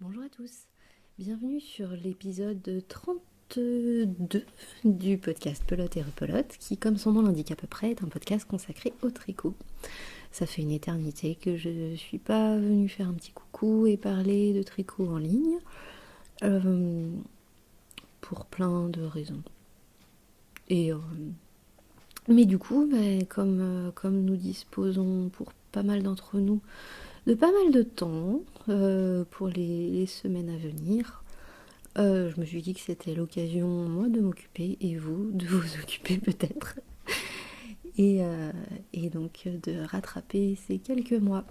Bonjour à tous, bienvenue sur l'épisode 32 du podcast Pelote et Repelote, qui, comme son nom l'indique à peu près, est un podcast consacré au tricot. Ça fait une éternité que je ne suis pas venue faire un petit coucou et parler de tricot en ligne, pour plein de raisons. Mais du coup, comme nous disposons pour pas mal d'entre nous de pas mal de temps pour les semaines à venir, je me suis dit que c'était l'occasion, moi, de m'occuper et vous, de vous occuper peut-être. Et donc de rattraper ces quelques mois.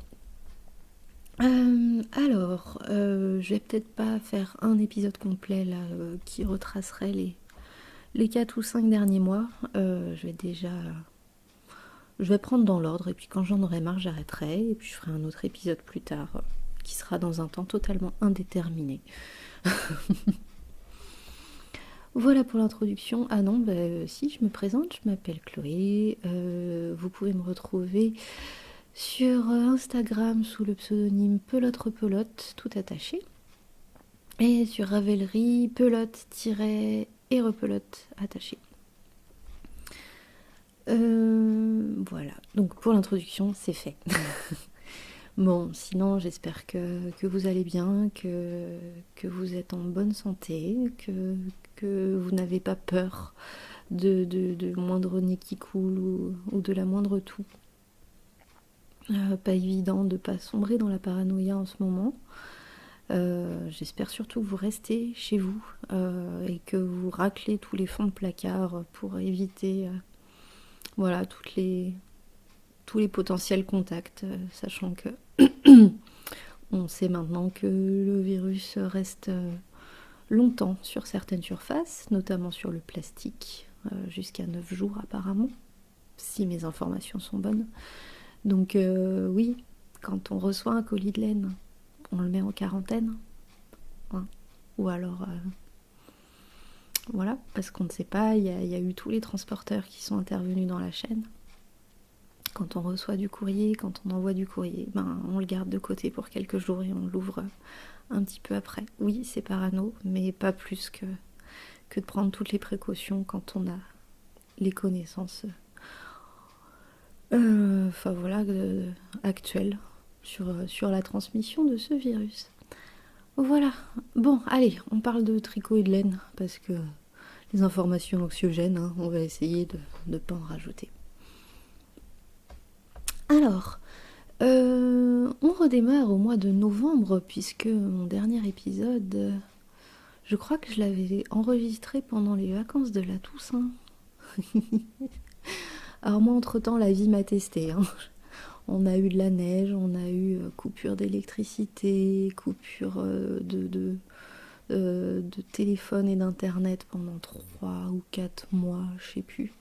Je vais peut-être pas faire un épisode complet là, qui retracerait les 4 ou 5 derniers mois. Je vais prendre dans l'ordre et puis quand j'en aurai marre, j'arrêterai. Et puis je ferai un autre épisode plus tard qui sera dans un temps totalement indéterminé. Voilà pour l'introduction. Ah non, si, je me présente, je m'appelle Chloé. Vous pouvez me retrouver sur Instagram sous le pseudonyme Pelote Repelote, tout attaché. Et sur Ravelry, pelote-et repelote attaché. Voilà, donc pour l'introduction, c'est fait. Bon, sinon j'espère que vous allez bien, que vous êtes en bonne santé, que vous n'avez pas peur de moindre nez qui coule ou de la moindre toux. Pas évident de ne pas sombrer dans la paranoïa en ce moment. J'espère surtout que vous restez chez vous et que vous raclez tous les fonds de placard pour éviter voilà, tous les potentiels contacts, sachant que on sait maintenant que le virus reste longtemps sur certaines surfaces, notamment sur le plastique, jusqu'à 9 jours apparemment, si mes informations sont bonnes. Donc oui, quand on reçoit un colis de laine, on le met en quarantaine. Hein. Ou alors, voilà, parce qu'on ne sait pas, il y a eu tous les transporteurs qui sont intervenus dans la chaîne. Quand on reçoit du courrier, quand on envoie du courrier, on le garde de côté pour quelques jours et on l'ouvre un petit peu après. Oui, c'est parano, mais pas plus que de prendre toutes les précautions quand on a les connaissances actuelles sur la transmission de ce virus. Voilà. Bon, allez, on parle de tricot et de laine, parce que les informations anxiogènes, hein, on va essayer de ne pas en rajouter. Alors, on redémarre au mois de novembre, puisque mon dernier épisode, je crois que je l'avais enregistré pendant les vacances de la Toussaint. Alors moi, entre-temps, la vie m'a testé. Hein. On a eu de la neige, on a eu coupure d'électricité, coupure de téléphone et d'internet pendant 3 ou 4 mois, je sais plus.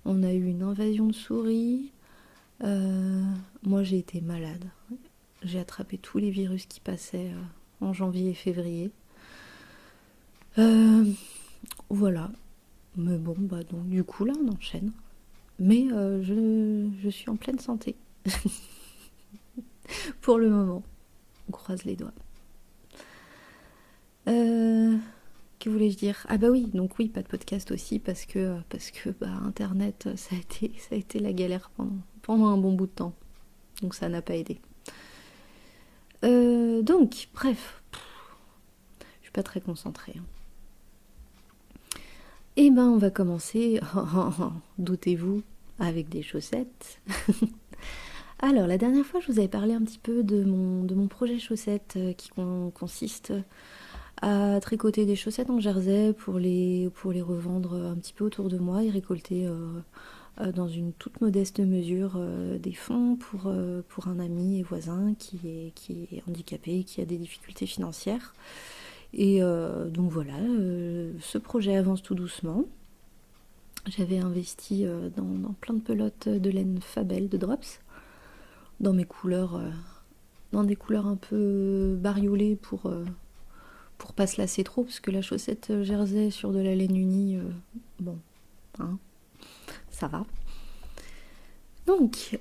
On a eu une invasion de souris. Moi, j'ai été malade. J'ai attrapé tous les virus qui passaient en janvier et février. Voilà. Mais bon, donc du coup, là, on enchaîne. Mais je suis en pleine santé. Pour le moment. On croise les doigts. Que voulais-je dire? Ah bah oui, donc oui, pas de podcast aussi parce que Internet, ça a été la galère pendant un bon bout de temps. Donc ça n'a pas aidé. Donc, bref, je suis pas très concentrée. Et on va commencer, doutez-vous, avec des chaussettes. Alors, la dernière fois, je vous avais parlé un petit peu de mon projet chaussettes qui consiste à tricoter des chaussettes en jersey pour les revendre un petit peu autour de moi et récolter dans une toute modeste mesure des fonds pour un ami et voisin qui est handicapé, qui a des difficultés financières. Et donc voilà, ce projet avance tout doucement. J'avais investi dans plein de pelotes de laine Fabel de Drops, dans mes couleurs, dans des couleurs un peu bariolées pour pas se lasser trop, parce que la chaussette jersey sur de la laine unie, bon, hein, ça va. Donc,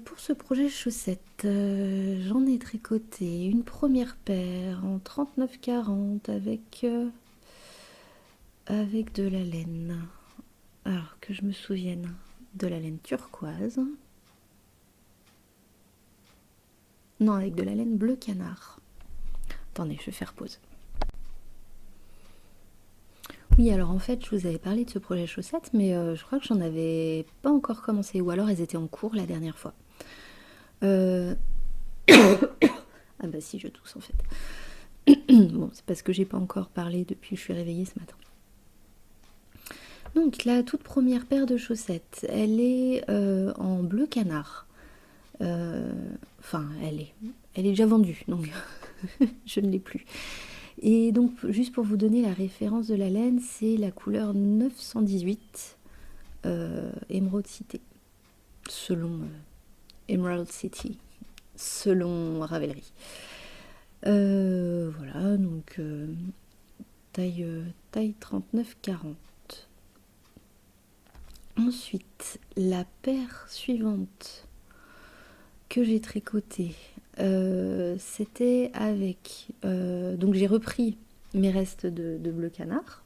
pour ce projet chaussettes, j'en ai tricoté une première paire en 39,40 avec de la laine. Alors que je me souvienne, de la laine turquoise. Non, avec de la laine bleu canard. Attendez, je vais faire pause. Oui, alors en fait, je vous avais parlé de ce projet chaussettes, mais je crois que j'en avais pas encore commencé, ou alors elles étaient en cours la dernière fois. Ah bah si, je tousse en fait. Bon, c'est parce que j'ai pas encore parlé depuis que je suis réveillée ce matin. Donc la toute première paire de chaussettes, elle est en bleu canard. Enfin, elle est déjà vendue, donc je ne l'ai plus. Et donc, juste pour vous donner la référence de la laine, c'est la couleur 918 Emerald City, selon Emerald City, selon Ravelry. Voilà, donc taille 39-40. Ensuite, la paire suivante que j'ai tricotée, c'était avec... donc j'ai repris mes restes de bleu canard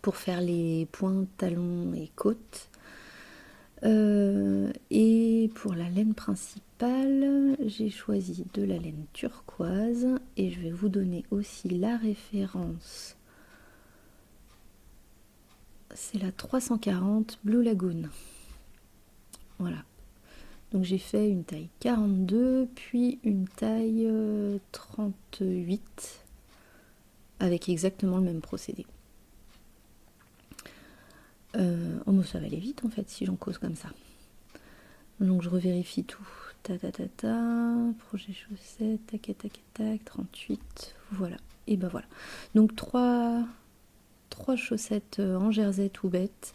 pour faire les points, talons et côtes. Et pour la laine principale, j'ai choisi de la laine turquoise et je vais vous donner aussi la référence. C'est la 340 Blue Lagoon. Voilà. Donc j'ai fait une taille 42, puis une taille 38, avec exactement le même procédé. Oh mais ça va aller vite en fait si j'en cause comme ça. Donc je revérifie tout. Projet chaussettes, tac tac tac, 38, voilà. Et ben voilà. Donc trois chaussettes en jersey tout bête.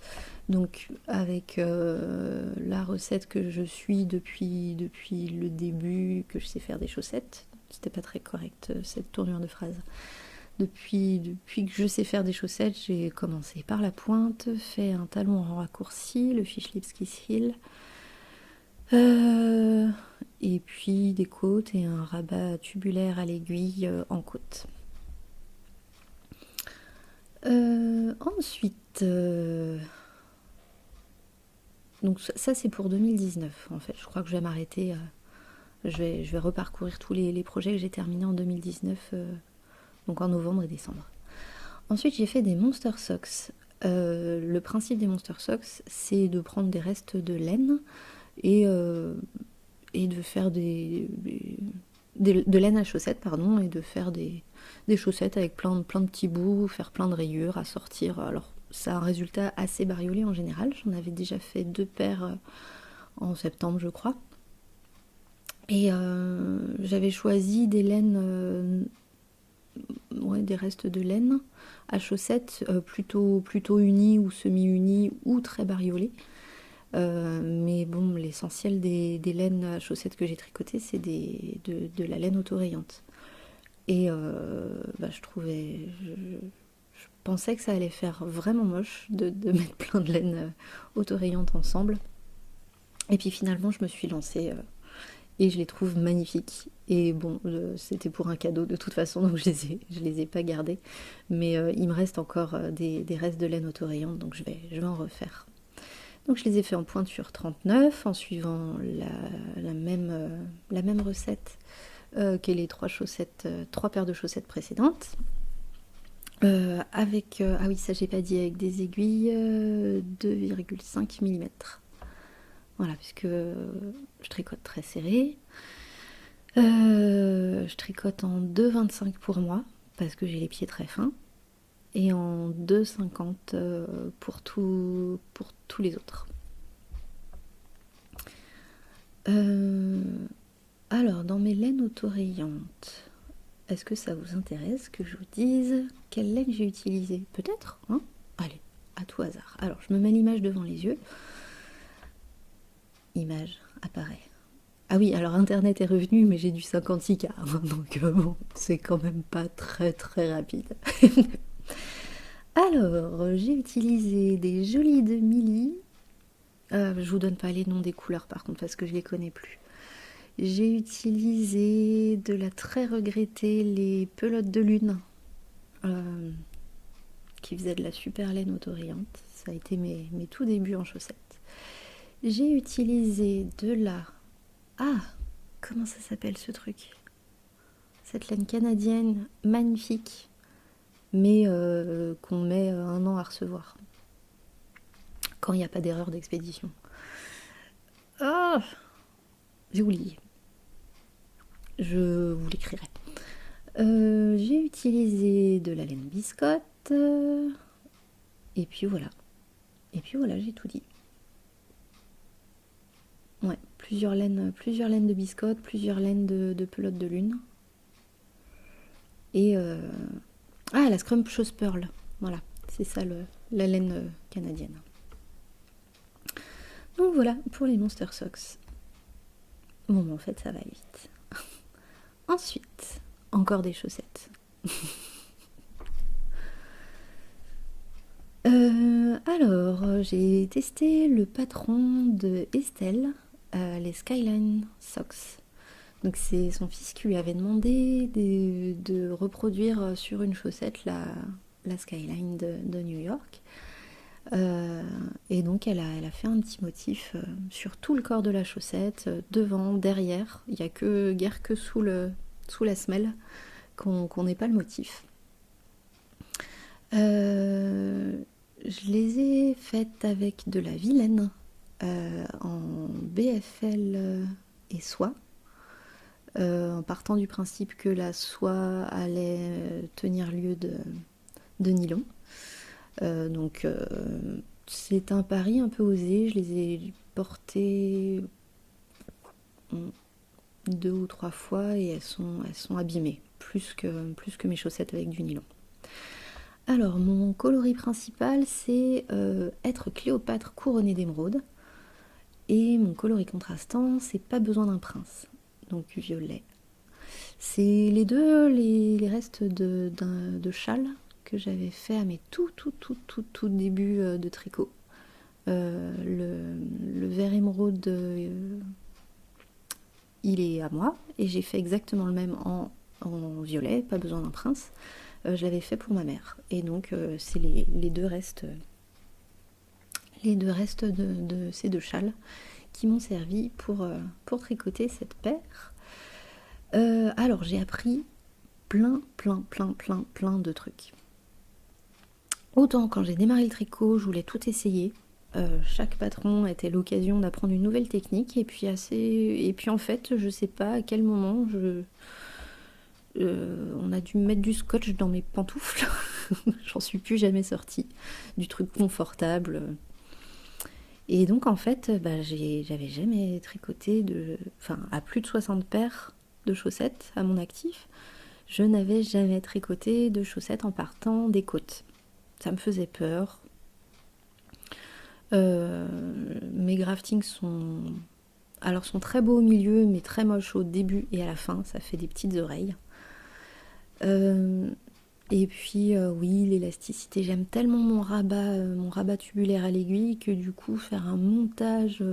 Donc avec la recette que je suis depuis le début, que je sais faire des chaussettes. C'était pas très correct cette tournure de phrase. Depuis que je sais faire des chaussettes, j'ai commencé par la pointe, fait un talon en raccourci, le fish Lipski's Heel, et puis des côtes et un rabat tubulaire à l'aiguille en côte. Ensuite, donc ça c'est pour 2019 en fait. Je crois que je vais m'arrêter. Je vais reparcourir tous les projets que j'ai terminés en 2019, donc en novembre et décembre. Ensuite, j'ai fait des Monster Socks. Le principe des Monster Socks, c'est de prendre des restes de laine et de faire de laine à chaussettes, pardon, et de faire des chaussettes avec plein de petits bouts, faire plein de rayures, assortir. Alors, ça a un résultat assez bariolé en général. J'en avais déjà fait 2 paires en septembre, je crois. Et j'avais choisi des laines, des restes de laine à chaussettes plutôt unies ou semi-unies ou très bariolées. Mais bon, l'essentiel des laines à chaussettes que j'ai tricotées, c'est de la laine autorayante. Et je pensais que ça allait faire vraiment moche de mettre plein de laine autorayante ensemble. Et puis finalement, je me suis lancée et je les trouve magnifiques. Et bon, c'était pour un cadeau de toute façon, donc je les ai pas gardés. Mais il me reste encore des restes de laine autorayante, donc je vais en refaire. Donc je les ai fait en pointure 39 en suivant la même recette que les 3 paires de chaussettes précédentes. Ah oui, ça j'ai pas dit, avec des aiguilles 2,5 mm. Voilà, puisque je tricote très serré. Je tricote en 2,25 pour moi, parce que j'ai les pieds très fins. Et en 2,50 pour tous les autres. Alors, dans mes laines autorayantes, est-ce que ça vous intéresse que je vous dise quelle laine j'ai utilisée? Peut-être, hein? Allez, à tout hasard. Alors, je me mets l'image devant les yeux. Image apparaît. Ah oui, alors Internet est revenu, mais j'ai du 56K, donc bon, c'est quand même pas très très rapide. Alors, j'ai utilisé des jolis de Milly, Je vous donne pas les noms des couleurs par contre parce que je les connais plus. J'ai utilisé de la très regrettée les pelotes de lune euh, qui faisaient de la super laine autorisante. Ça a été mes tout débuts en chaussettes. J'ai utilisé de la... Ah, comment ça s'appelle ce truc? Cette laine canadienne magnifique, mais qu'on met 1 an à recevoir. Quand il n'y a pas d'erreur d'expédition. Oh, j'ai oublié. Je vous l'écrirai. J'ai utilisé de la laine biscotte. Et puis voilà. Et puis voilà, j'ai tout dit. Ouais, plusieurs laines de biscotte, plusieurs laines de pelote de lune. Et ah, la Scrumptious Pearl. Voilà, c'est ça la laine canadienne. Donc voilà pour les Monster Socks. Bon, en fait, ça va vite. Ensuite, encore des chaussettes. Alors, j'ai testé le patron de Estelle, les Skyline Socks. Donc c'est son fils qui lui avait demandé de reproduire sur une chaussette la Skyline de New York. Et donc elle a fait un petit motif sur tout le corps de la chaussette, devant, derrière. Il n'y a guère que sous la semelle qu'on n'ait pas le motif. Je les ai faites avec de la vilaine en BFL et soie, en partant du principe que la soie allait tenir lieu de nylon. Donc c'est un pari un peu osé. Je les ai portées 2 ou 3 fois et elles sont abîmées, plus que mes chaussettes avec du nylon. Alors, mon coloris principal, c'est être Cléopâtre couronnée d'émeraude. Et mon coloris contrastant, c'est pas besoin d'un prince, donc violet. C'est les deux, les restes de châle que j'avais fait à mes tout débuts de tricot. Le vert émeraude, il est à moi, et j'ai fait exactement le même en violet, pas besoin d'un prince. Je l'avais fait pour ma mère. Et donc, c'est les deux restes de ces deux châles qui m'ont servi pour tricoter cette paire. Alors, j'ai appris plein de trucs. Autant quand j'ai démarré le tricot, je voulais tout essayer. Chaque patron était l'occasion d'apprendre une nouvelle technique. Et puis en fait, je sais pas à quel moment on a dû mettre du scotch dans mes pantoufles. J'en suis plus jamais sortie. Du truc confortable. Et donc en fait, j'avais jamais tricoté à plus de 60 paires de chaussettes à mon actif. Je n'avais jamais tricoté de chaussettes en partant des côtes. Ça me faisait peur. Mes graftings sont très beaux au milieu, mais très moches au début et à la fin. Ça fait des petites oreilles. Et puis oui, l'élasticité, j'aime tellement mon rabat tubulaire à l'aiguille que du coup faire un montage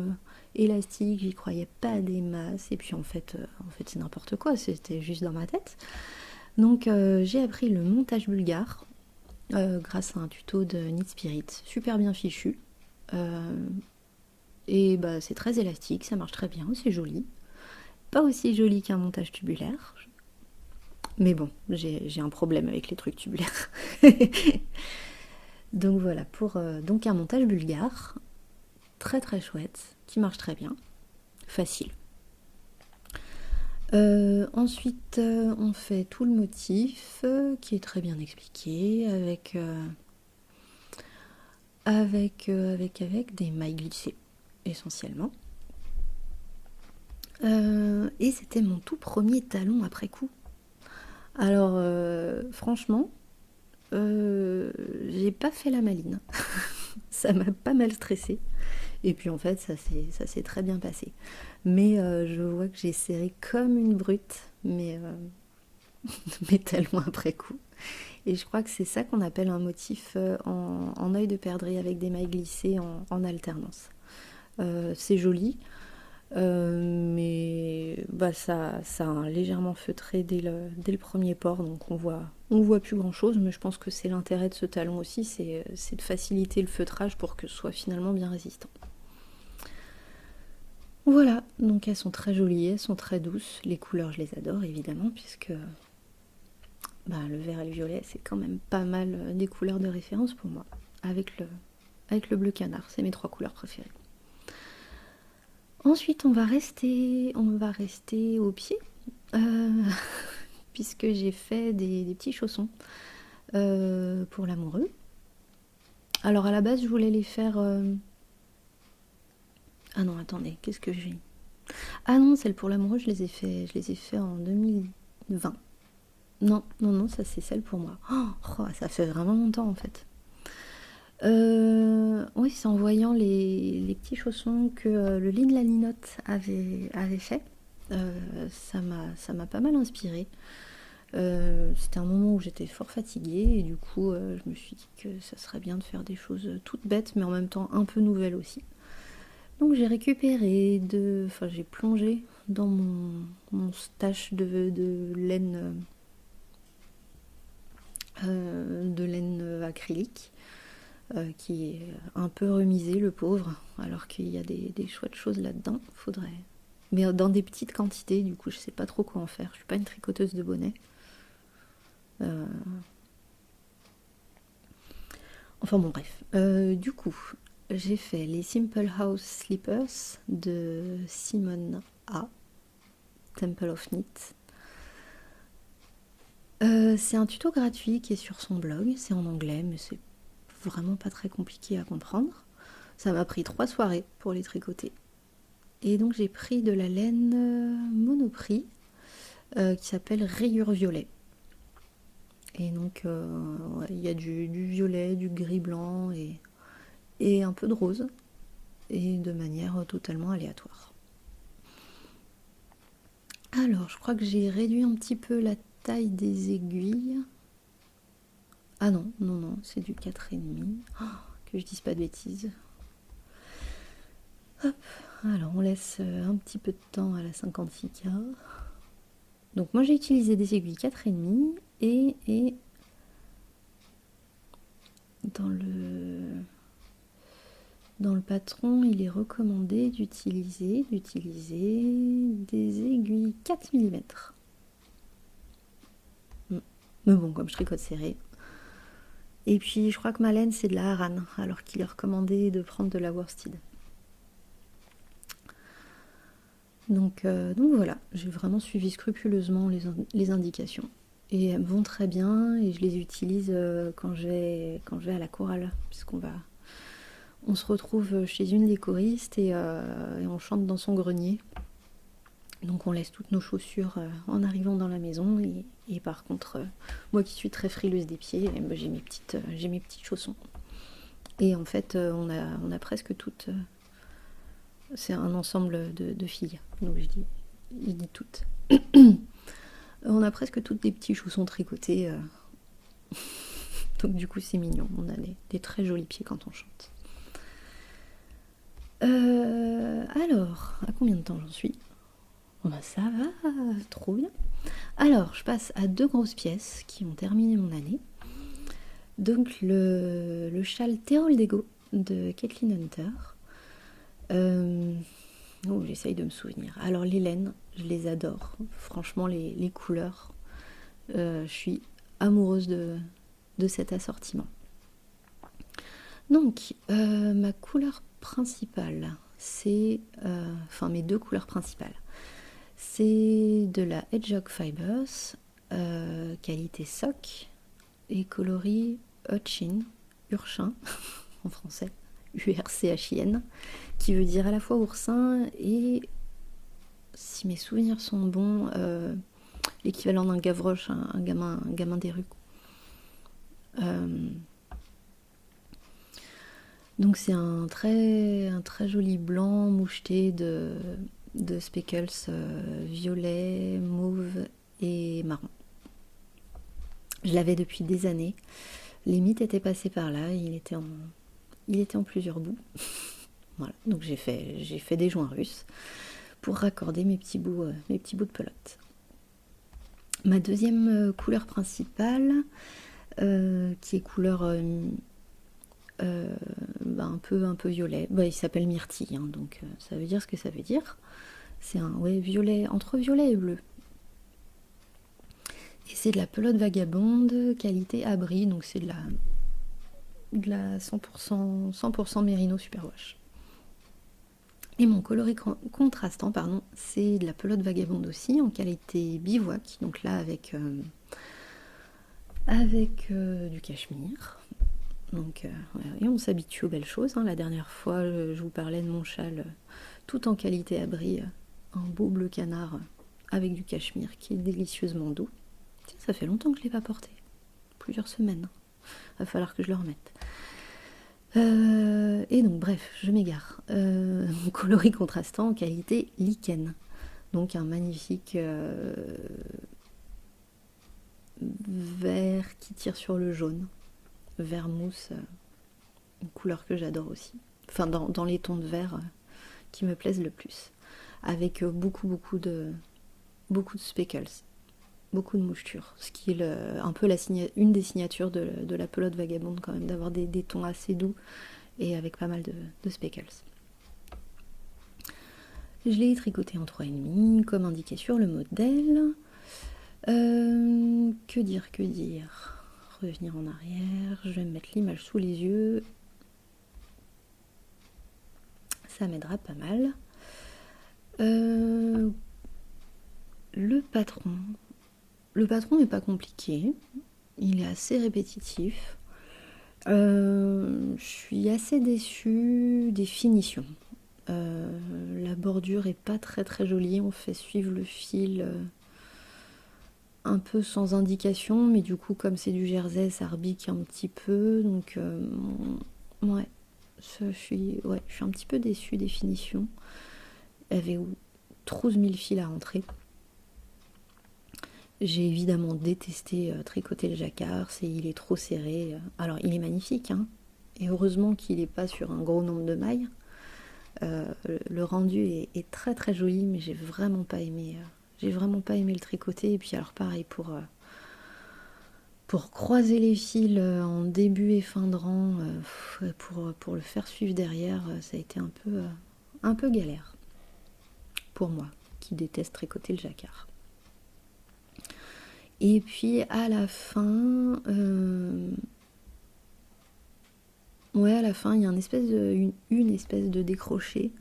élastique, j'y croyais pas des masses. Et puis en fait c'est n'importe quoi, c'était juste dans ma tête. Donc j'ai appris le montage bulgare grâce à un tuto de Knit Spirit, super bien fichu. Et c'est très élastique, ça marche très bien, c'est joli. Pas aussi joli qu'un montage tubulaire. Mais bon, j'ai un problème avec les trucs tubulaires. Donc voilà, pour donc un montage bulgare, très chouette, qui marche très bien, facile. Ensuite, on fait tout le motif, qui est très bien expliqué, avec des mailles glissées, essentiellement. Et c'était mon tout premier talon après coup. Alors, franchement, j'ai pas fait la maline. Ça m'a pas mal stressée. Et puis en fait, ça s'est très bien passé. Mais je vois que j'ai serré comme une brute, mais tellement après coup. Et je crois que c'est ça qu'on appelle un motif en œil de perdrix avec des mailles glissées en alternance. C'est joli, mais bah, ça a légèrement feutré dès le premier port, donc on voit plus grand chose, mais je pense que c'est l'intérêt de ce talon aussi, c'est de faciliter le feutrage pour que ce soit finalement bien résistant. Voilà, donc elles sont très jolies, elles sont très douces, les couleurs je les adore évidemment, puisque bah, le vert et le violet c'est quand même pas mal des couleurs de référence pour moi, avec le bleu canard, c'est mes 3 couleurs préférées. Ensuite on va rester au pied, puisque j'ai fait des petits chaussons pour l'amoureux. Alors à la base je voulais les faire... Ah non attendez, qu'est-ce que j'ai... Ah non, celle pour l'amoureux je les ai fait en 2020. Non, ça c'est celle pour moi. Oh, ça fait vraiment longtemps en fait. Oui, c'est en voyant les petits chaussons que le lit de la linotte avait fait. Ça m'a pas mal inspiré. C'était un moment où j'étais fort fatiguée et du coup je me suis dit que ça serait bien de faire des choses toutes bêtes mais en même temps un peu nouvelles aussi. Donc j'ai récupéré enfin j'ai plongé dans mon stash de laine acrylique qui est un peu remisé le pauvre alors qu'il y a des chouettes choses là-dedans. Faudrait, mais dans des petites quantités, du coup je sais pas trop quoi en faire. Je suis pas une tricoteuse de bonnets. Enfin bon bref. Du coup j'ai fait les Simple House Slippers de Simone A. Temple of Knit. C'est un tuto gratuit qui est sur son blog, c'est en anglais mais c'est vraiment pas très compliqué à comprendre. Ça m'a pris 3 soirées pour les tricoter. Et donc j'ai pris de la laine Monoprix qui s'appelle Rayure Violet. Et donc il y a du violet, du gris blanc et un peu de rose. Et de manière totalement aléatoire. Alors je crois que j'ai réduit un petit peu la taille des aiguilles. Ah non, c'est du 4,5. Oh, que je dise pas de bêtises. Hop, alors on laisse un petit peu de temps à la 56K. Donc moi j'ai utilisé des aiguilles 4,5 et dans le patron il est recommandé d'utiliser des aiguilles 4 mm. Mais bon, comme je tricote serré. Et puis je crois que ma laine c'est de la Aran, alors qu'il est recommandé de prendre de la worsted. Donc voilà, j'ai vraiment suivi scrupuleusement les indications. Et elles me vont très bien et je les utilise quand je vais à la chorale, on se retrouve chez une des choristes et on chante dans son grenier. Donc on laisse toutes nos chaussures en arrivant dans la maison et par contre moi qui suis très frileuse des pieds, j'ai mes petits chaussons. Et en fait on a presque toutes... c'est un ensemble de filles, donc je dis toutes. On a presque toutes des petits chaussons tricotés. Donc du coup c'est mignon, on a des très jolis pieds quand on chante. Alors, à combien de temps j'en suis? Oh bah ça va, trop bien. Alors, je passe à 2 grosses pièces qui ont terminé mon année. Donc le châle Terol d'Ego de Kathleen Hunter. J'essaye de me souvenir. Alors les laines, je les adore. Franchement, les couleurs, je suis amoureuse de cet assortiment. Donc, ma couleur principale, c'est... enfin, mes 2 couleurs principales. C'est de la Hedgehog Fibers, qualité sock, et coloris Urchin, en français, URCHIN, qui veut dire à la fois oursin et, si mes souvenirs sont bons, l'équivalent d'un gavroche, un gamin des rues. Donc c'est un très joli blanc moucheté de speckles violet, mauve et marron. Je l'avais depuis des années. Les mythes étaient passés par là, il était en plusieurs bouts. Voilà, donc j'ai fait des joints russes pour raccorder mes petits bouts de pelote. Ma deuxième couleur principale, qui est couleur un peu violet, il s'appelle myrtille, hein, donc ça veut dire ce que ça veut dire. C'est un violet, entre violet et bleu. Et c'est de la pelote vagabonde, qualité abri, donc c'est de la 100% Merino Superwash. Et mon coloris contrastant, c'est de la pelote vagabonde aussi, en qualité bivouac, donc là avec du cachemire. Donc et on s'habitue aux belles choses, hein. La dernière fois, je vous parlais de mon châle tout en qualité abri, un beau bleu canard avec du cachemire qui est délicieusement doux. Tiens, ça fait longtemps que je ne l'ai pas porté, plusieurs semaines. Va falloir que je le remette. Et donc bref, je m'égare. Mon coloris contrastant en qualité lichen. Donc un magnifique vert qui tire sur le jaune. Vert mousse, une couleur que j'adore aussi. Enfin dans les tons de vert qui me plaisent le plus. Avec beaucoup de speckles. Beaucoup de mouchetures, ce qui est un peu une des signatures de la pelote vagabonde quand même, d'avoir des tons assez doux et avec pas mal de speckles. Je l'ai tricoté en 3,5 comme indiqué sur le modèle. Que dire Revenir en arrière, je vais me mettre l'image sous les yeux. Ça m'aidera pas mal. Le patron n'est pas compliqué, il est assez répétitif. Je suis assez déçue des finitions. La bordure est pas très très jolie, on fait suivre le fil un peu sans indication, mais du coup comme c'est du jersey ça rebique un petit peu, donc ouais, je suis un petit peu déçue des finitions. Il y avait 12 000 fils à rentrer. J'ai évidemment détesté tricoter le jacquard, il est trop serré. Alors il est magnifique, hein, et heureusement qu'il n'est pas sur un gros nombre de mailles. Le rendu est très très joli, mais j'ai vraiment pas aimé le tricoter. Et puis alors pareil pour croiser les fils en début et fin de rang, pour le faire suivre derrière, ça a été un peu galère pour moi qui déteste tricoter le jacquard. Et puis à la fin, à la fin, il y a une espèce de décroché.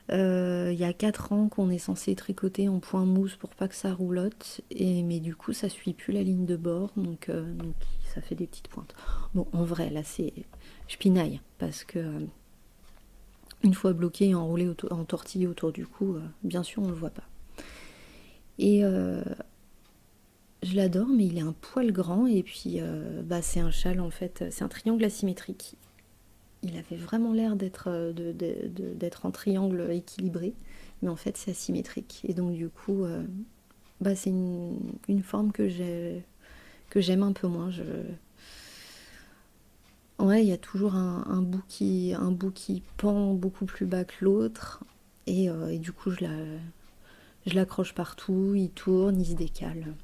Il y a 4 ans qu'on est censé tricoter en point mousse pour pas que ça roulotte, mais du coup ça suit plus la ligne de bord, donc ça fait des petites pointes. Bon, en vrai, là je pinaille, parce que une fois bloqué et enroulé en tortillé autour du cou, bien sûr on le voit pas. Et je l'adore, mais il est un poil grand, et puis c'est un châle en fait, c'est un triangle asymétrique. Il avait vraiment l'air d'être en triangle équilibré, mais en fait c'est asymétrique. Et donc du coup, c'est une forme que j'aime un peu moins. Il y a toujours un bout qui pend beaucoup plus bas que l'autre, et du coup je l'accroche partout, il tourne, il se décale.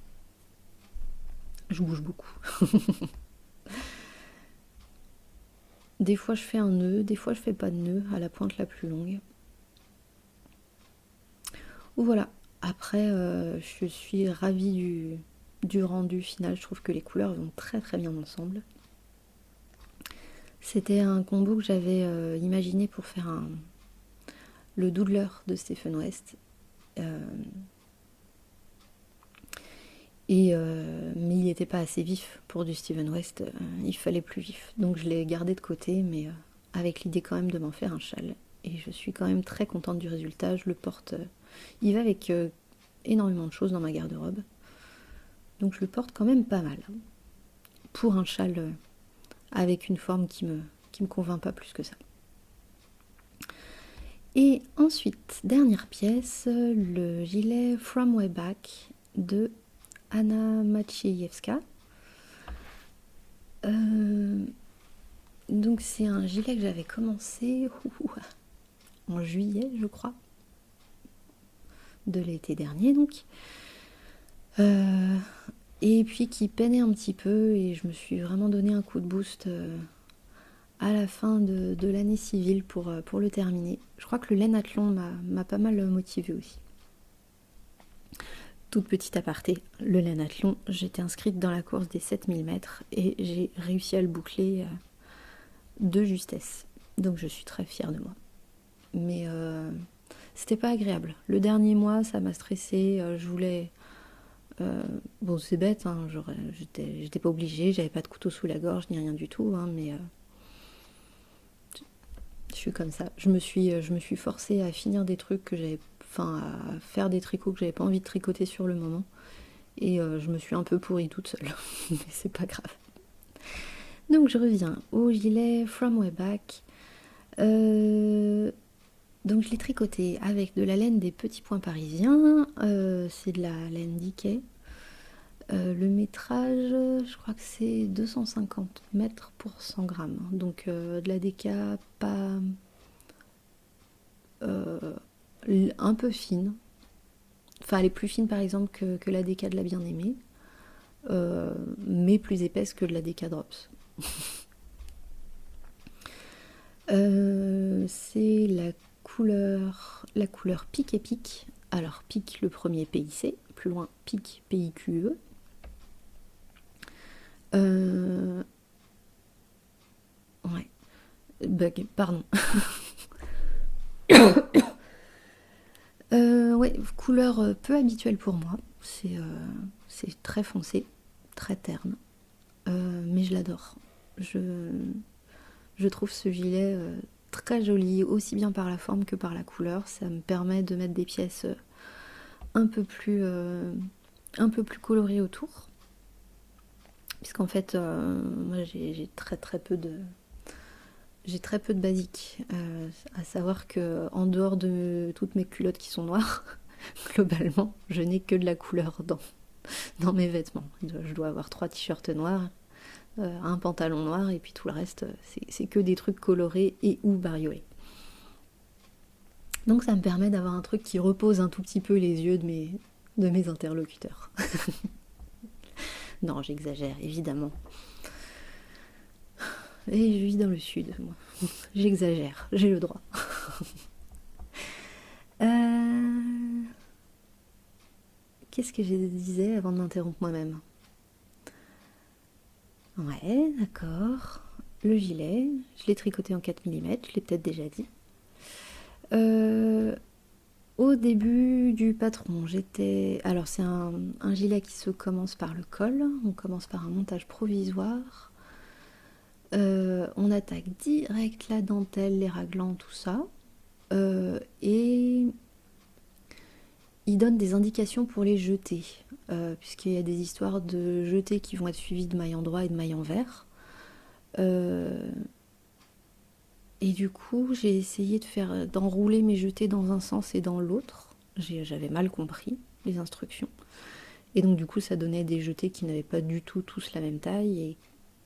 Je bouge beaucoup. Des fois je fais un nœud, des fois je fais pas de nœud à la pointe la plus longue. Voilà. Après, je suis ravie du rendu final. Je trouve que les couleurs vont très très bien ensemble. C'était un combo que j'avais imaginé pour faire le Doodler de Stephen West. Mais il n'était pas assez vif pour du Stephen West, il fallait plus vif. Donc je l'ai gardé de côté, mais avec l'idée quand même de m'en faire un châle. Et je suis quand même très contente du résultat, je le porte. Il va avec énormément de choses dans ma garde-robe. Donc je le porte quand même pas mal. Pour un châle avec une forme qui me convainc pas plus que ça. Et ensuite, dernière pièce, le gilet From Way Back de Anna Maciejewska. Donc c'est un gilet que j'avais commencé en juillet, je crois, de l'été dernier donc. Et puis qui peinait un petit peu et je me suis vraiment donné un coup de boost à la fin de l'année civile pour le terminer. Je crois que le Laine-Athlon m'a pas mal motivée aussi. Toute petite aparté, le Laine-Athlon, j'étais inscrite dans la course des 7000 mètres et j'ai réussi à le boucler de justesse. Donc je suis très fière de moi. Mais c'était pas agréable. Le dernier mois, ça m'a stressée. Je voulais... bon, c'est bête, hein, j'étais pas obligée, j'avais pas de couteau sous la gorge ni rien du tout, hein, mais je suis comme ça. Je me suis forcée à finir des trucs que j'avais... Enfin, à faire des tricots que j'avais pas envie de tricoter sur le moment. Et je me suis un peu pourrie toute seule. Mais c'est pas grave. Donc je reviens au gilet From Way Back. Donc je l'ai tricoté avec de la laine des Petits Points Parisiens. C'est de la laine Dickey. Le métrage, je crois que c'est 250 mètres pour 100 grammes. Donc de la déca pas... un peu fine. Enfin, elle est plus fine par exemple que la déca de la bien-aimée. Mais plus épaisse que de la déca Drops. C'est la couleur Pique et Pique. Alors Pique le premier PIC, plus loin Pique PIQE. Ouais. Bug, pardon. Ouais, couleur peu habituelle pour moi. C'est très foncé, très terne. Mais je l'adore. Je trouve ce gilet très joli, aussi bien par la forme que par la couleur. Ça me permet de mettre des pièces un peu plus colorées autour. Puisqu'en fait, moi j'ai très peu de basiques. À savoir que en dehors de toutes mes culottes qui sont noires, globalement, je n'ai que de la couleur dans mes vêtements. Je dois avoir 3 t-shirts noirs, un pantalon noir et puis tout le reste, c'est que des trucs colorés et ou bariolés. Donc ça me permet d'avoir un truc qui repose un tout petit peu les yeux de mes interlocuteurs. Non, j'exagère, évidemment. Et je vis dans le sud, moi. J'exagère, j'ai le droit. Qu'est-ce que je disais avant de m'interrompre moi-même? Ouais, d'accord. Le gilet, je l'ai tricoté en 4 mm, je l'ai peut-être déjà dit. Au début du patron, alors c'est un gilet qui se commence par le col, on commence par un montage provisoire. On attaque direct la dentelle, les raglans, tout ça. Et il donne des indications pour les jetés, puisqu'il y a des histoires de jetés qui vont être suivies de mailles en droit et de mailles en vert. Et du coup, j'ai essayé d'enrouler mes jetés dans un sens et dans l'autre. J'avais mal compris les instructions. Et donc du coup, ça donnait des jetés qui n'avaient pas du tout tous la même taille et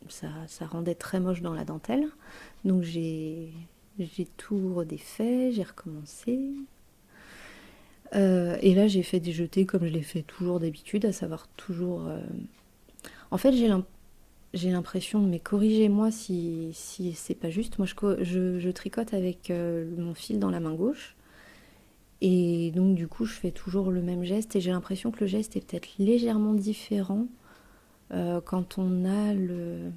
ça rendait très moche dans la dentelle. Donc j'ai tout redéfait, j'ai recommencé. Et là, j'ai fait des jetés comme je les fais toujours d'habitude, à savoir toujours... En fait, j'ai l'impression, mais corrigez-moi si c'est pas juste. Moi, je tricote avec mon fil dans la main gauche. Et donc, du coup, je fais toujours le même geste. Et j'ai l'impression que le geste est peut-être légèrement différent quand on a le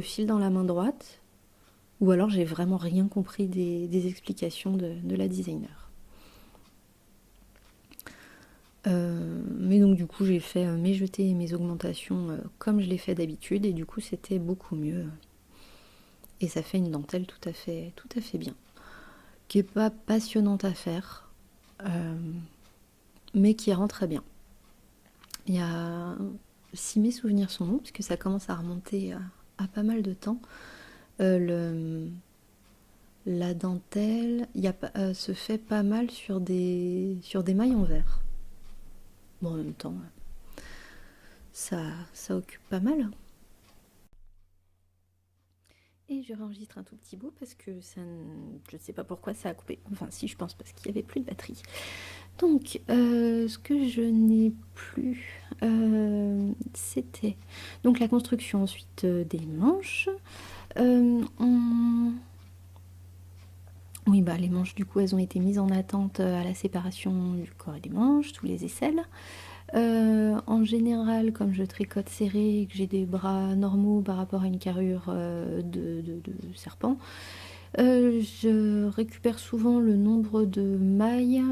fil dans la main droite. Ou alors, j'ai vraiment rien compris des explications de la designer. Mais donc du coup j'ai fait mes jetés et mes augmentations comme je l'ai fait d'habitude et du coup c'était beaucoup mieux et ça fait une dentelle tout à fait bien, qui est pas passionnante à faire mais qui rend très bien. Il y a, si mes souvenirs sont bons, puisque ça commence à remonter à pas mal de temps, la dentelle se fait pas mal sur des mailles en verre. Bon, en même temps, ça occupe pas mal. Et je réenregistre un tout petit bout parce que je ne sais pas pourquoi ça a coupé. Enfin si, je pense parce qu'il n'y avait plus de batterie. Donc ce que je n'ai plus, c'était donc la construction ensuite des manches. Oui, bah les manches du coup elles ont été mises en attente à la séparation du corps et des manches, tous les aisselles. En général, comme je tricote serré et que j'ai des bras normaux par rapport à une carrure de serpent, je récupère souvent le nombre de mailles,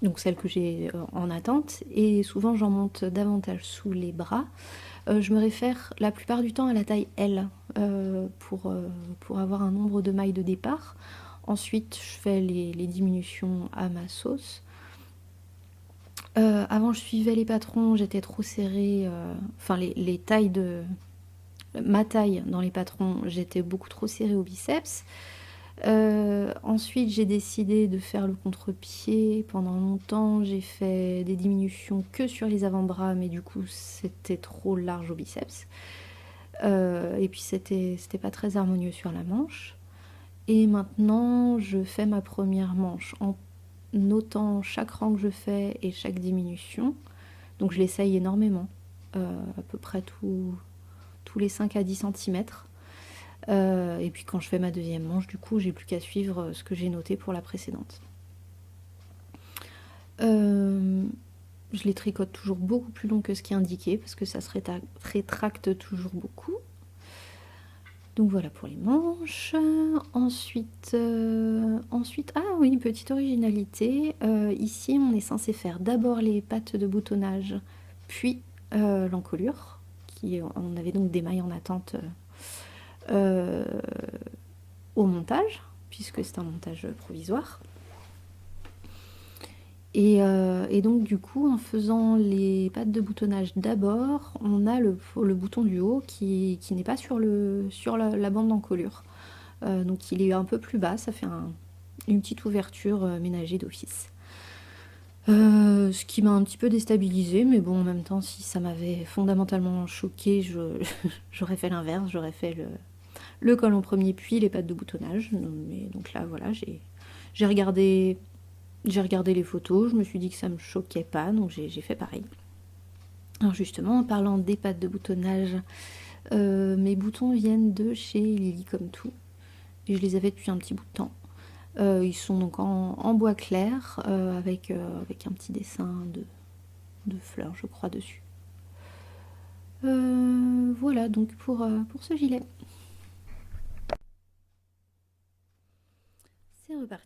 donc celles que j'ai en attente, et souvent j'en monte davantage sous les bras. Je me réfère la plupart du temps à la taille L pour avoir un nombre de mailles de départ. Ensuite, je fais les diminutions à ma sauce. Avant, je suivais les patrons, j'étais trop serrée. Enfin, les tailles de. Ma taille dans les patrons, j'étais beaucoup trop serrée au biceps. Ensuite, j'ai décidé de faire le contre-pied. Pendant longtemps, j'ai fait des diminutions que sur les avant-bras, mais du coup, c'était trop large au biceps. Et puis, c'était pas très harmonieux sur la manche. Et maintenant, je fais ma première manche en notant chaque rang que je fais et chaque diminution. Donc je l'essaye énormément, à peu près tous les 5 à 10 cm. Et puis quand je fais ma deuxième manche, du coup, j'ai plus qu'à suivre ce que j'ai noté pour la précédente. Je les tricote toujours beaucoup plus long que ce qui est indiqué parce que ça se rétracte toujours beaucoup. Donc voilà pour les manches. Ensuite, ah oui, petite originalité. Ici, on est censé faire d'abord les pattes de boutonnage, puis l'encolure. On avait donc des mailles en attente euh, au montage, puisque c'est un montage provisoire. Et donc du coup, en faisant les pattes de boutonnage d'abord, on a le bouton du haut qui n'est pas sur la bande d'encolure. Donc il est un peu plus bas, ça fait une petite ouverture ménagée d'office. Ce qui m'a un petit peu déstabilisée, mais bon, en même temps, si ça m'avait fondamentalement choquée, j'aurais fait l'inverse, j'aurais fait le col en premier, puis les pattes de boutonnage. Mais donc là, voilà, j'ai regardé les photos, je me suis dit que ça me choquait pas, donc j'ai fait pareil. Alors justement, en parlant des pattes de boutonnage, mes boutons viennent de chez Lily Comme Tout, et je les avais depuis un petit bout de temps. Ils sont donc en bois clair, avec un petit dessin de fleurs, je crois, dessus. Voilà donc pour ce gilet. C'est reparti.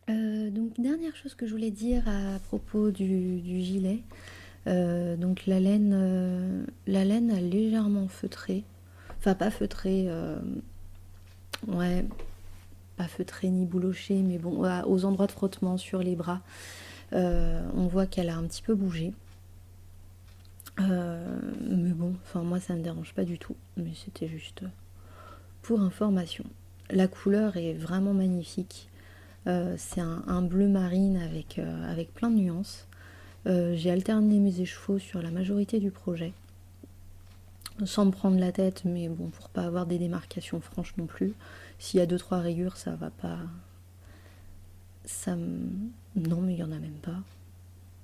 Donc dernière chose que je voulais dire à propos du gilet. Donc la laine a légèrement feutré. Enfin pas feutré, ouais, pas feutré ni bouloché, mais bon, aux endroits de frottement sur les bras, on voit qu'elle a un petit peu bougé. Mais bon, enfin moi ça me dérange pas du tout, mais c'était juste pour information. La couleur est vraiment magnifique. C'est un bleu marine avec plein de nuances. J'ai alterné mes écheveaux sur la majorité du projet, sans me prendre la tête, mais bon, pour pas avoir des démarcations franches non plus. S'il y a 2-3 rayures, ça va pas. Non, mais il y en a même pas.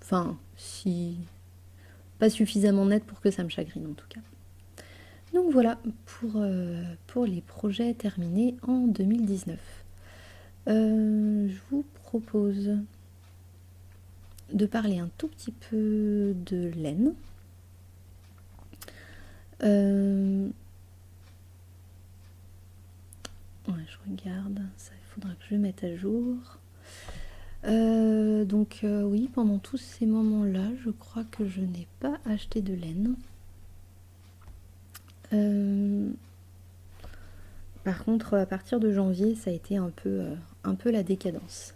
Enfin, si. Pas suffisamment net pour que ça me chagrine en tout cas. Donc voilà pour les projets terminés en 2019. Je vous propose de parler un tout petit peu de laine. Ouais, je regarde, ça il faudra que je le mette à jour. Donc oui, pendant tous ces moments-là, je crois que je n'ai pas acheté de laine. Par contre, à partir de janvier, ça a été un peu la décadence.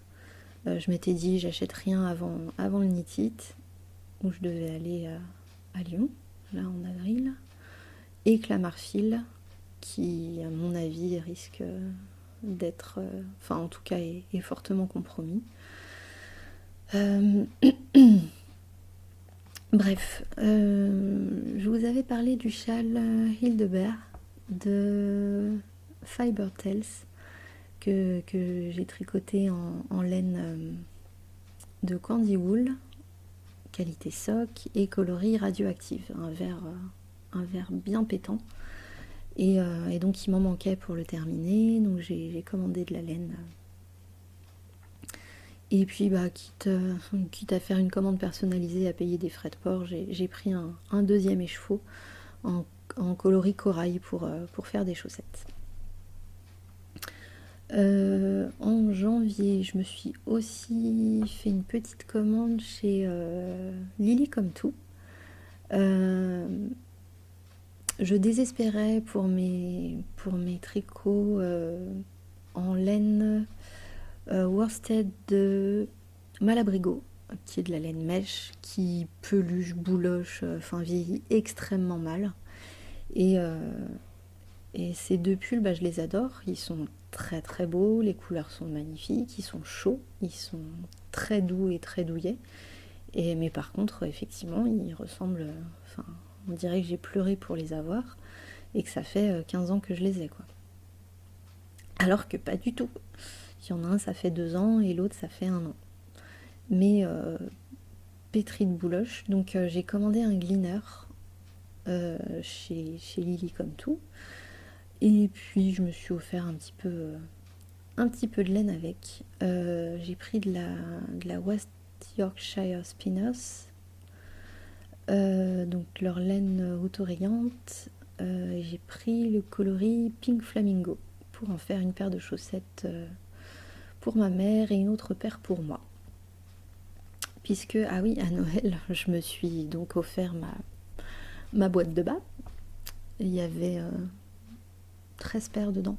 Je m'étais dit, j'achète rien avant le Knit-It, où je devais aller à Lyon, là en avril, et Clamart-Fil, qui, à mon avis, risque d'être, enfin en tout cas, est fortement compromis. Bref, je vous avais parlé du châle Hildebert de Fiber Tales que j'ai tricoté en laine de Candy Wool, qualité soc et coloris radioactive, un vert bien pétant. Et donc il m'en manquait pour le terminer, donc j'ai commandé de la laine. Et puis quitte à faire une commande personnalisée, à payer des frais de port, j'ai pris un deuxième écheveau en coloris corail pour faire des chaussettes. En janvier, je me suis aussi fait une petite commande chez Lily Comme Tout. Je désespérais pour mes tricots en laine worsted de Malabrigo, qui est de la laine mèche, qui peluche, bouloche, vieillit extrêmement mal. Et ces deux pulls, je les adore. Ils sont très très beaux, les couleurs sont magnifiques, ils sont chauds, ils sont très doux et très douillets. Mais par contre, effectivement, ils ressemblent... on dirait que j'ai pleuré pour les avoir et que ça fait 15 ans que je les ai, quoi. Alors que pas du tout. Il y en a un, ça fait 2 ans et l'autre, ça fait 1 an. Mais pétri de bouloche. Donc j'ai commandé un gleaner chez Lily Comme Tout. Et puis je me suis offert un petit peu de laine avec. J'ai pris de la West Yorkshire Spinners. Donc leur laine autorayante. J'ai pris le coloris Pink Flamingo pour en faire une paire de chaussettes pour ma mère et une autre paire pour moi. Puisque, ah oui, à Noël, je me suis donc offert ma boîte de bas. Il y avait 13 paires dedans.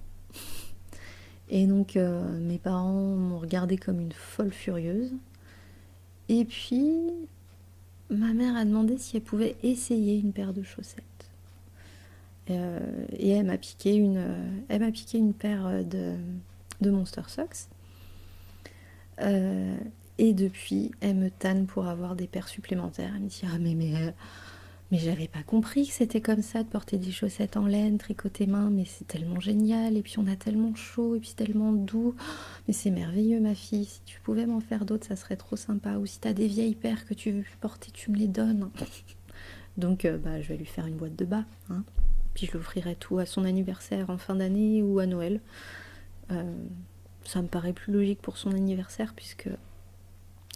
Et donc mes parents m'ont regardée comme une folle furieuse. Et puis ma mère a demandé si elle pouvait essayer une paire de chaussettes. Et elle m'a piqué une paire de Monster Socks. Et depuis, elle me tanne pour avoir des paires supplémentaires. Elle me dit ah mais j'avais pas compris que c'était comme ça de porter des chaussettes en laine tricotées main, mais c'est tellement génial, et puis on a tellement chaud, et puis c'est tellement doux. Mais c'est merveilleux ma fille, si tu pouvais m'en faire d'autres, ça serait trop sympa. Ou si t'as des vieilles paires que tu veux porter, tu me les donnes. Donc je vais lui faire une boîte de bas, hein. Puis je l'offrirai tout à son anniversaire en fin d'année ou à Noël. Ça me paraît plus logique pour son anniversaire puisque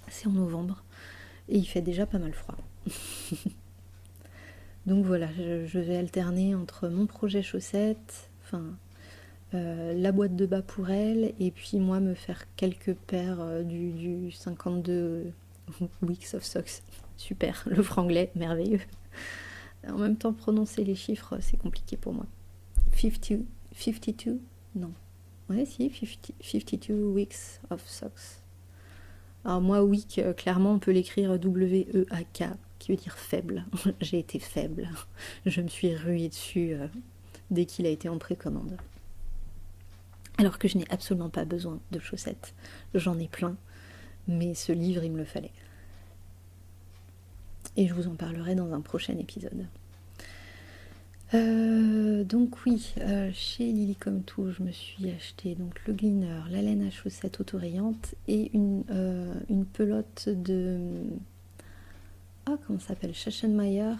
c'est en novembre et il fait déjà pas mal froid. Donc voilà, je vais alterner entre mon projet chaussettes, la boîte de bas pour elle, et puis moi me faire quelques paires du 52 Weeks of Socks. Super, le franglais, merveilleux. En même temps, prononcer les chiffres, c'est compliqué pour moi. 52? Non. Ouais, si, 52 Weeks of Socks. Alors moi, week, clairement, on peut l'écrire W-E-A-K, qui veut dire faible. J'ai été faible. Je me suis ruée dessus dès qu'il a été en précommande. Alors que je n'ai absolument pas besoin de chaussettes. J'en ai plein, mais ce livre, il me le fallait. Et je vous en parlerai dans un prochain épisode. Donc oui, chez Lily Comme Tout, je me suis acheté donc le gleaner, la laine à chaussettes autorayante et une pelote de... comment ça s'appelle, Schachenmayer,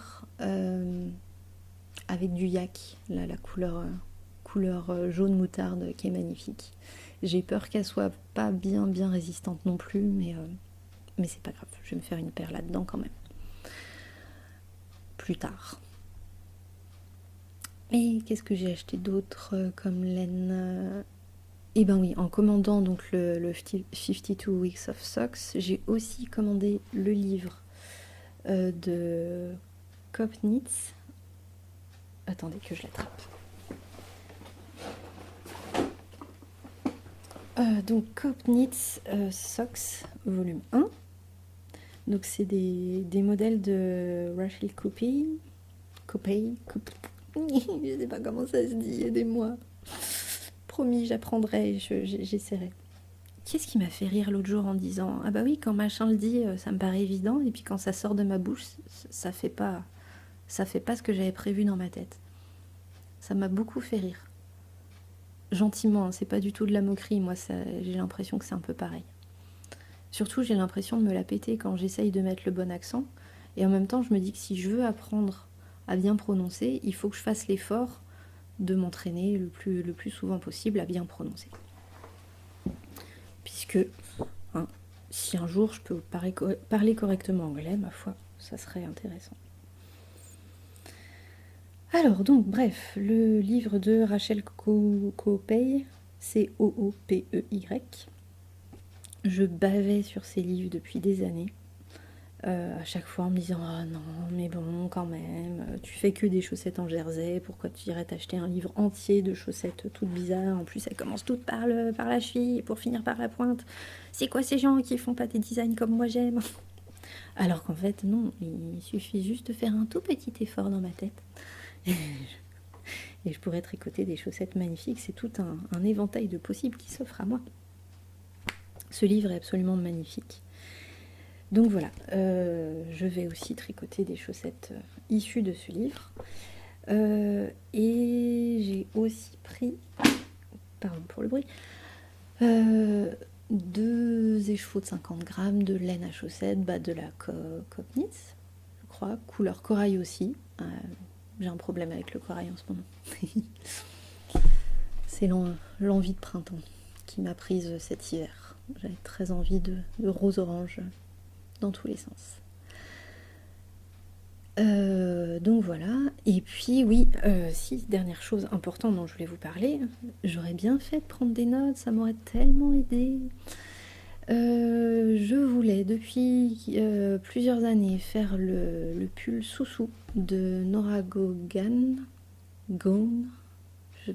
avec du yak, là, la couleur jaune moutarde qui est magnifique. J'ai peur qu'elle soit pas bien résistante non plus, mais c'est pas grave, je vais me faire une paire là-dedans quand même. Plus tard. Et qu'est-ce que j'ai acheté d'autre comme laine? Eh ben oui, en commandant donc le 52 Weeks of Socks, j'ai aussi commandé le livre de Coop Knits. Attendez que je l'attrape. Donc Coop Knits Socks volume 1. Donc c'est des modèles de Rachel Coopey. Je sais pas comment ça se dit, aidez-moi. Promis, j'apprendrai, j'essaierai. Qu'est-ce qui m'a fait rire l'autre jour en disant ah bah oui, quand machin le dit, ça me paraît évident, et puis quand ça sort de ma bouche, ça fait pas ce que j'avais prévu dans ma tête. Ça m'a beaucoup fait rire. Gentiment, hein, c'est pas du tout de la moquerie, moi j'ai l'impression que c'est un peu pareil. Surtout j'ai l'impression de me la péter quand j'essaye de mettre le bon accent, et en même temps je me dis que si je veux apprendre à bien prononcer, il faut que je fasse l'effort de m'entraîner le plus souvent possible à bien prononcer. Puisque, hein, si un jour je peux parler correctement anglais, ma foi, ça serait intéressant. Alors donc, bref, le livre de Rachel Coopey, C-O-O-P-E-Y. Je bavais sur ces livres depuis des années, à chaque fois en me disant « Ah non, mais bon, quand même, tu fais que des chaussettes en jersey, pourquoi tu irais t'acheter un livre entier de chaussettes toutes bizarres? En plus, elles commencent toutes par la cheville pour finir par la pointe. C'est quoi ces gens qui font pas des designs comme moi j'aime ?» Alors qu'en fait, non, il suffit juste de faire un tout petit effort dans ma tête. Et je pourrais tricoter des chaussettes magnifiques. C'est tout un éventail de possibles qui s'offre à moi. Ce livre est absolument magnifique. Donc voilà, je vais aussi tricoter des chaussettes issues de ce livre. Et j'ai aussi pris, pardon pour le bruit, 2 écheveaux de 50 grammes de laine à chaussettes, de la Copnitz, je crois, couleur corail aussi. J'ai un problème avec le corail en ce moment. C'est l'envie de printemps qui m'a prise cet hiver. J'avais très envie de rose-orange dans tous les sens. Donc voilà. Et puis oui, si, dernière chose importante dont je voulais vous parler, j'aurais bien fait de prendre des notes, ça m'aurait tellement aidé. Je voulais depuis plusieurs années faire le pull Soussou de Nora Gone.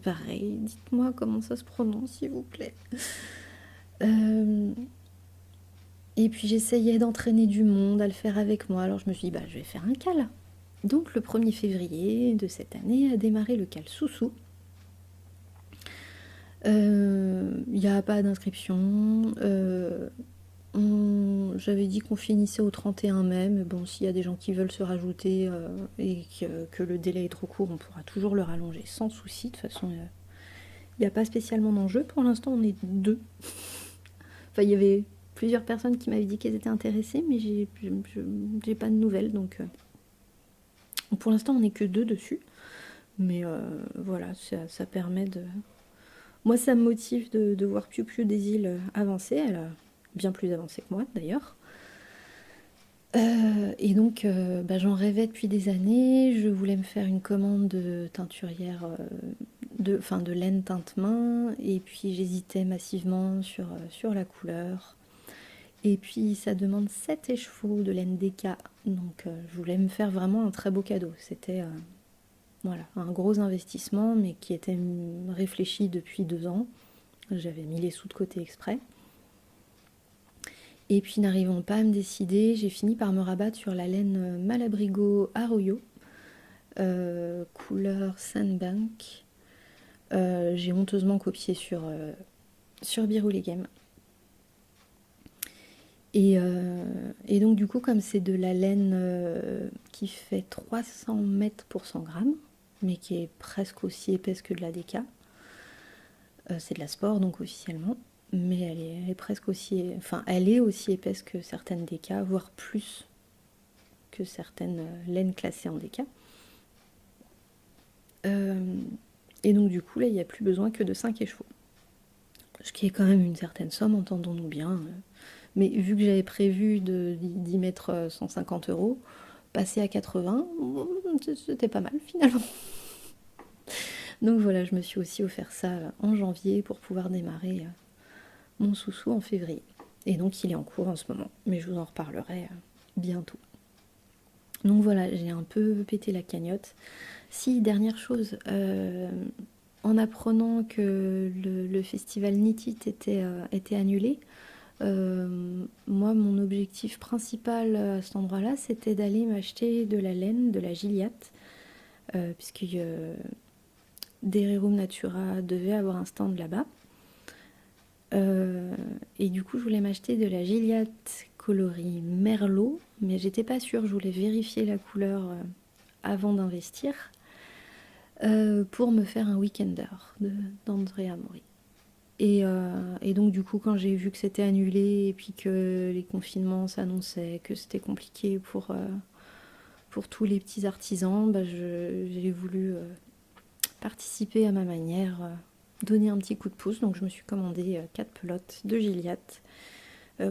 Pareil, dites-moi comment ça se prononce s'il vous plaît. Et puis j'essayais d'entraîner du monde à le faire avec moi, alors je me suis dit je vais faire un cal. Donc le 1er février de cette année a démarré le cal Soussou. Il n'y a pas d'inscription. J'avais dit qu'on finissait au 31 mai, mais bon, s'il y a des gens qui veulent se rajouter et que le délai est trop court, on pourra toujours le rallonger sans souci. De toute façon, il n'y a pas spécialement d'enjeu. Pour l'instant, on est 2. Enfin, il y avait plusieurs personnes qui m'avaient dit qu'elles étaient intéressées, mais j'ai pas de nouvelles. Donc, pour l'instant, on n'est que 2 dessus. Mais voilà, ça permet de... Moi, ça me motive de voir Piu Piu des îles avancer. Elle a bien plus avancé que moi, d'ailleurs. Et donc, j'en rêvais depuis des années. Je voulais me faire une commande de teinturière, de laine teinte-main. Et puis, j'hésitais massivement sur la couleur. Et puis, ça demande 7 écheveaux de laine déca. Donc, je voulais me faire vraiment un très beau cadeau. C'était... Voilà, un gros investissement, mais qui était réfléchi depuis 2 ans. J'avais mis les sous de côté exprès. Et puis, n'arrivant pas à me décider, j'ai fini par me rabattre sur la laine Malabrigo Arroyo, couleur Sandbank. J'ai honteusement copié sur Birou Game. Et donc, du coup, comme c'est de la laine qui fait 300 mètres pour 100 grammes, mais qui est presque aussi épaisse que de la déca. C'est de la sport, donc officiellement, mais elle est presque aussi... Enfin, elle est aussi épaisse que certaines déca, voire plus que certaines laines classées en déca. Et donc, du coup, là, il n'y a plus besoin que de 5 écheveaux. Ce qui est quand même une certaine somme, entendons-nous bien. Mais vu que j'avais prévu d'y mettre 150 €, passer à 80, c'était pas mal finalement. Donc voilà, je me suis aussi offert ça en janvier pour pouvoir démarrer mon Soussou en février. Et donc il est en cours en ce moment, mais je vous en reparlerai bientôt. Donc voilà, j'ai un peu pété la cagnotte. Si, dernière chose, en apprenant que le festival Knit It était annulé, moi, mon objectif principal à cet endroit-là, c'était d'aller m'acheter de la laine, de la Gilliatt, puisque Dererum Natura devait avoir un stand là-bas. Et du coup, je voulais m'acheter de la Gilliatt coloris Merlot, mais j'étais pas sûre, je voulais vérifier la couleur avant d'investir. pour me faire un Weekender d'Andrea Mori. Et donc du coup quand j'ai vu que c'était annulé et puis que les confinements s'annonçaient, que c'était compliqué pour tous les petits artisans, bah, j'ai voulu participer à ma manière, donner un petit coup de pouce. Donc je me suis commandé 4 pelotes de Gilliatt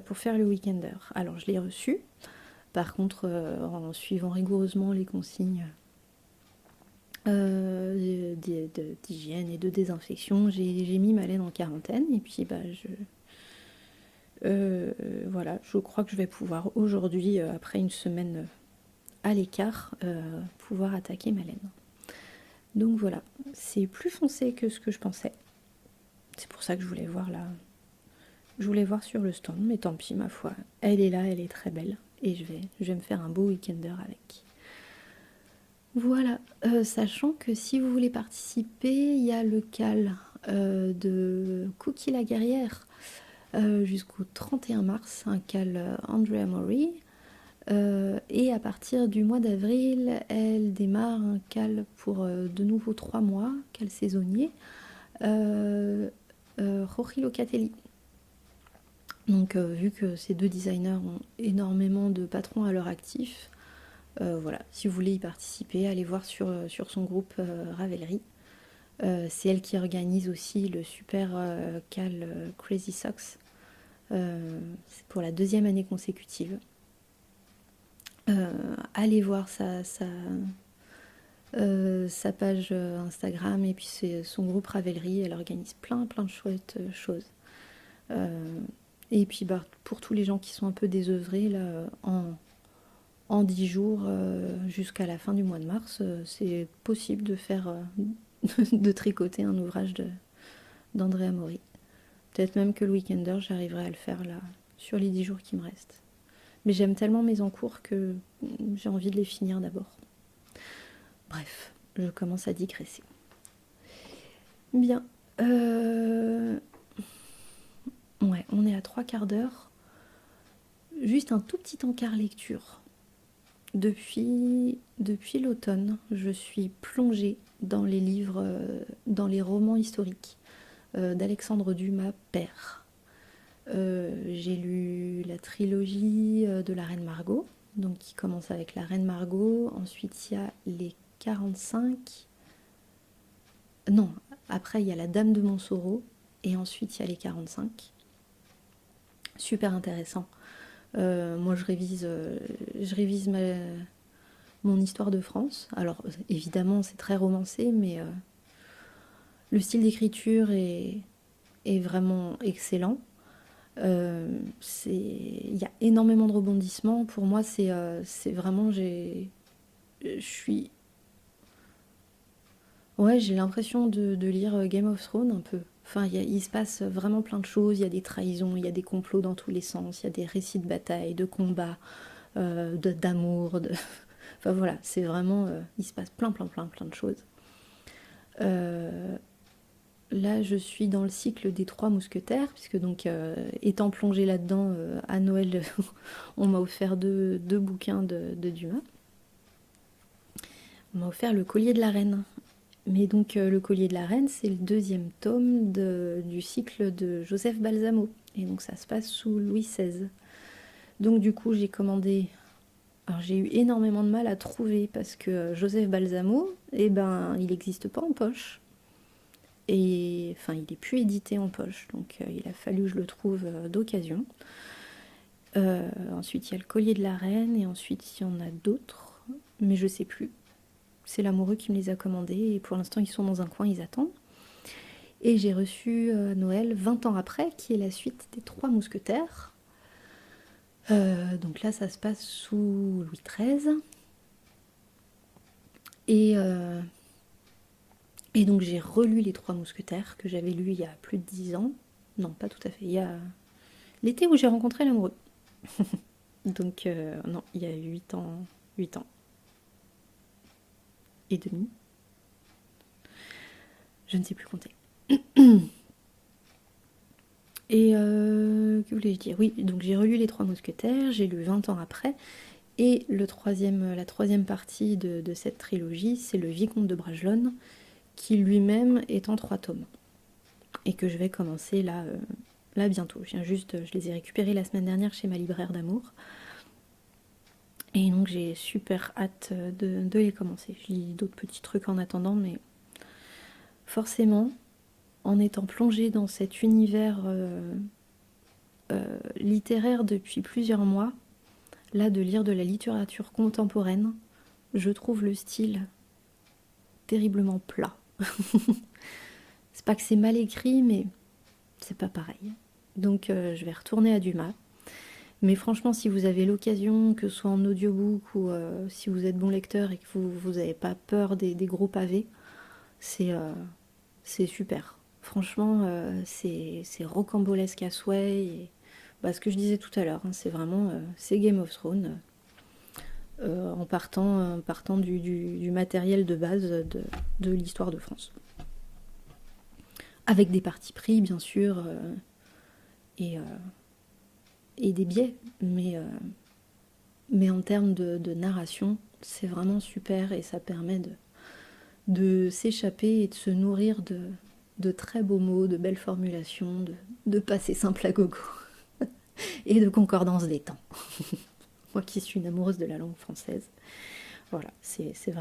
pour faire le Weekender. Alors je l'ai reçu, par contre en suivant rigoureusement les consignes d'hygiène et de désinfection, j'ai mis ma laine en quarantaine et puis bah, voilà, je crois que je vais pouvoir aujourd'hui, après une semaine à l'écart, pouvoir attaquer ma laine. Donc voilà, c'est plus foncé que ce que je pensais. C'est pour ça que je voulais voir là. Je voulais voir sur le stand, mais tant pis, ma foi. Elle est là, elle est très belle. Et je vais me faire un beau weekender avec. Voilà, sachant que si vous voulez participer, il y a le cal de Cookie la guerrière jusqu'au 31 mars, un cal Andrea Mori. Et à partir du mois d'avril, elle démarre un cal pour de nouveau 3 mois, cal saisonnier, Jorge Locatelli. Donc vu que ces deux designers ont énormément de patrons à leur actif, voilà, si vous voulez y participer, allez voir sur son groupe Ravelry. C'est elle qui organise aussi le super cal Crazy Socks. C'est pour la 2e année consécutive. Allez voir sa page Instagram et puis son groupe Ravelry. Elle organise plein de chouettes choses. Et puis bah, pour tous les gens qui sont un peu désœuvrés, là, en 10 jours jusqu'à la fin du mois de mars, c'est possible de faire de tricoter un ouvrage d'Andrea Mori. Peut-être même que le Weekender, j'arriverai à le faire là sur les 10 jours qui me restent. Mais j'aime tellement mes encours que j'ai envie de les finir d'abord. Bref, je commence à digresser. Bien. Ouais, on est à 3/4 d'heure. Juste un tout petit encart lecture. Depuis l'automne, je suis plongée dans les livres, dans les romans historiques d'Alexandre Dumas, père. J'ai lu la trilogie de la Reine Margot, donc qui commence avec la Reine Margot. Ensuite, il y a les 45. Non, après, il y a la Dame de Montsoreau. Et ensuite, il y a les 45. Super intéressant. Moi, je révise mon histoire de France. Alors, évidemment, c'est très romancé, mais le style d'écriture est vraiment excellent. Il y a énormément de rebondissements. Pour moi, c'est vraiment... Je suis... Ouais, j'ai l'impression de lire Game of Thrones un peu. Enfin, il se passe vraiment plein de choses. Il y a des trahisons, il y a des complots dans tous les sens. Il y a des récits de bataille, de combats, d'amour. Enfin voilà, c'est vraiment... il se passe plein de choses. Là, je suis dans le cycle des 3 mousquetaires, puisque donc, étant plongée là-dedans, à Noël, on m'a offert deux bouquins de Dumas. On m'a offert le collier de la reine. Mais donc, le collier de la reine, c'est le 2e tome du cycle de Joseph Balsamo. Et donc, ça se passe sous Louis XVI. Donc, du coup, j'ai commandé... Alors, j'ai eu énormément de mal à trouver, parce que Joseph Balsamo, eh ben, il n'existe pas en poche. Et enfin, il n'est plus édité en poche, donc il a fallu que je le trouve d'occasion. Ensuite, il y a le collier de la reine, et ensuite, il y en a d'autres, mais je sais plus. C'est l'amoureux qui me les a commandés, et pour l'instant, ils sont dans un coin, ils attendent. Et j'ai reçu Noël 20 ans après, qui est la suite des 3 mousquetaires. Donc là, ça se passe sous Louis XIII. Et donc j'ai relu les 3 mousquetaires que j'avais lus il y a plus de 10 ans. Non, pas tout à fait. Il y a l'été où j'ai rencontré l'amoureux. Donc non, il y a 8 ans. 8 ans. Et demi. Je ne sais plus compter. Et que voulais-je dire? Oui, donc j'ai relu les 3 mousquetaires, j'ai lu 20 ans après. Et la troisième partie de cette trilogie, c'est le Vicomte de Bragelonne, qui lui-même est en 3 tomes. Et que je vais commencer là bientôt. Je les ai récupérés la semaine dernière chez ma libraire d'amour. Et donc j'ai super hâte de les commencer. Je lis d'autres petits trucs en attendant, mais forcément, en étant plongée dans cet univers littéraire depuis plusieurs mois, là de lire de la littérature contemporaine, je trouve le style terriblement plat. C'est pas que c'est mal écrit, mais c'est pas pareil. Donc je vais retourner à Dumas. Mais franchement, si vous avez l'occasion, que ce soit en audiobook ou si vous êtes bon lecteur et que vous n'avez pas peur des gros pavés, c'est super. Franchement, c'est rocambolesque à souhait. Et, bah, ce que je disais tout à l'heure, hein, c'est vraiment c'est Game of Thrones. En partant du matériel de base de l'histoire de France. Avec des partis pris, bien sûr, et des biais, mais en termes de narration, c'est vraiment super et ça permet de s'échapper et de se nourrir de très beaux mots, de belles formulations, de passé simple à gogo et de concordance des temps. Moi qui suis une amoureuse de la langue française, voilà, c'est vraiment